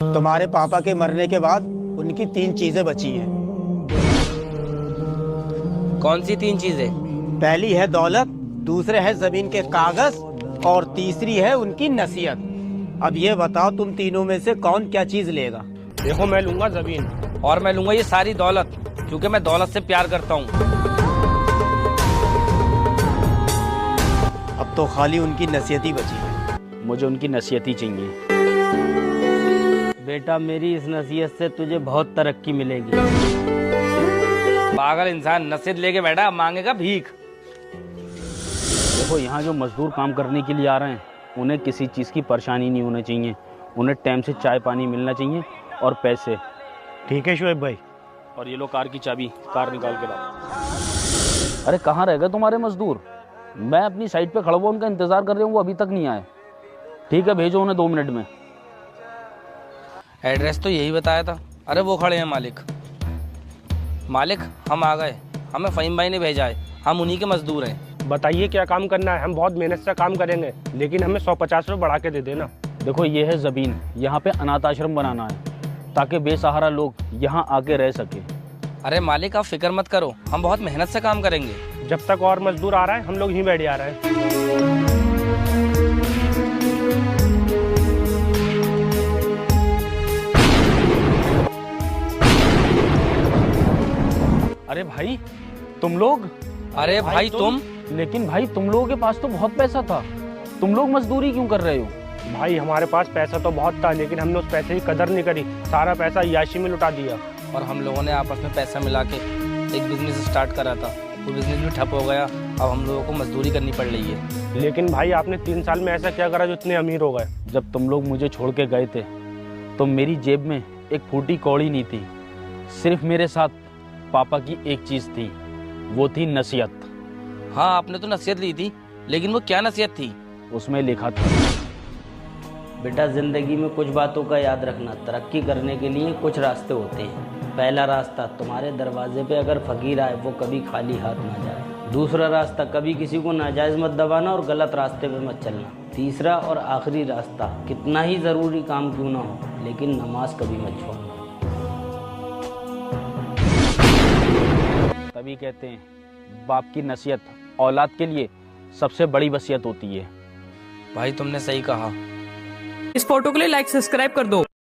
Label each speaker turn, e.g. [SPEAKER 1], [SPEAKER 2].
[SPEAKER 1] तुम्हारे पापा के मरने के बाद उनकी 3 चीजें बची हैं।
[SPEAKER 2] कौन सी 3 चीजें?
[SPEAKER 1] पहली है दौलत, दूसरे है जमीन के कागज और तीसरी है उनकी नसीहत। अब ये बताओ तुम तीनों में से कौन क्या चीज लेगा?
[SPEAKER 3] देखो, मैं लूंगा जमीन।
[SPEAKER 2] और मैं लूंगा ये सारी दौलत, क्योंकि मैं दौलत से प्यार करता हूँ।
[SPEAKER 1] अब तो खाली उनकी नसीहत ही बची है।
[SPEAKER 4] मुझे उनकी नसीहत ही चाहिए।
[SPEAKER 5] बेटा, मेरी इस नसीहत से तुझे बहुत तरक्की मिलेगी।
[SPEAKER 2] पागल इंसान, नसीहत लेके बैठा, मांगेगा भीख।
[SPEAKER 4] देखो, यहाँ जो मजदूर काम करने के लिए आ रहे हैं उन्हें किसी चीज़ की परेशानी नहीं होनी चाहिए। उन्हें टाइम से चाय पानी मिलना चाहिए और पैसे।
[SPEAKER 3] ठीक है शुएब भाई।
[SPEAKER 4] और ये लो कार की चाबी, कार निकाल के लाओ। अरे कहाँ रह गए तुम्हारे मजदूर? मैं अपनी साइड पे खड़ा हुआ उनका इंतज़ार कर रहा हूँ, वो अभी तक नहीं आए। ठीक है, भेजो उन्हें 2 मिनट में।
[SPEAKER 2] एड्रेस तो यही बताया था। अरे वो खड़े हैं मालिक। मालिक, हम आ गए। हमें फ़हीम भाई ने भेजा है, हम उन्हीं के मजदूर हैं।
[SPEAKER 3] बताइए क्या काम करना है? हम बहुत मेहनत से काम करेंगे, लेकिन हमें 150 रुपये बढ़ा के दे देना।
[SPEAKER 4] देखो, ये है ज़मीन, यहाँ पे अनाथ आश्रम बनाना है ताकि बेसहारा लोग यहाँ आके रह सके।
[SPEAKER 2] अरे मालिक, आप फिक्र मत करो, हम बहुत मेहनत से काम करेंगे।
[SPEAKER 3] जब तक और मजदूर आ रहा है हम लोग यहीं बैठे आ रहे हैं।
[SPEAKER 4] अरे भाई तुम लोग।
[SPEAKER 2] अरे भाई तुम।
[SPEAKER 4] लेकिन भाई तुम लोगों के पास तो बहुत पैसा था, तुम लोग मजदूरी क्यों कर रहे हो?
[SPEAKER 3] भाई हमारे पास पैसा तो बहुत था, लेकिन हमने उस पैसे की कदर नहीं करी। सारा पैसा याशी में लुटा दिया।
[SPEAKER 2] और हम लोगों ने आपस में पैसा मिला के एक बिजनेस स्टार्ट करा था, वो बिजनेस भी ठप हो गया। अब हम लोगों को मजदूरी करनी पड़ रही है।
[SPEAKER 3] लेकिन भाई आपने 3 साल में ऐसा क्या करा जो इतने अमीर हो गए?
[SPEAKER 4] जब तुम लोग मुझे छोड़ के गए थे तो मेरी जेब में एक फूटी कौड़ी नहीं थी। सिर्फ मेरे साथ पापा की एक चीज़ थी, वो थी नसीहत।
[SPEAKER 2] हाँ, आपने तो नसीहत ली थी, लेकिन वो क्या नसीहत थी?
[SPEAKER 4] उसमें लिखा था,
[SPEAKER 5] बेटा, जिंदगी में कुछ बातों का याद रखना। तरक्की करने के लिए कुछ रास्ते होते हैं। पहला रास्ता, तुम्हारे दरवाजे पे अगर फकीर आए वो कभी खाली हाथ ना जाए। दूसरा रास्ता, कभी किसी को नाजायज़ मत दबाना और गलत रास्ते पे मत चलना। तीसरा और आखिरी रास्ता, कितना ही ज़रूरी काम क्यों ना हो, लेकिन नमाज कभी मत छोड़ना।
[SPEAKER 4] तभी कहते हैं बाप की नसीहत औलाद के लिए सबसे बड़ी वसीयत होती है।
[SPEAKER 2] भाई तुमने सही कहा।
[SPEAKER 6] इस फोटो के लिए लाइक सब्सक्राइब कर दो।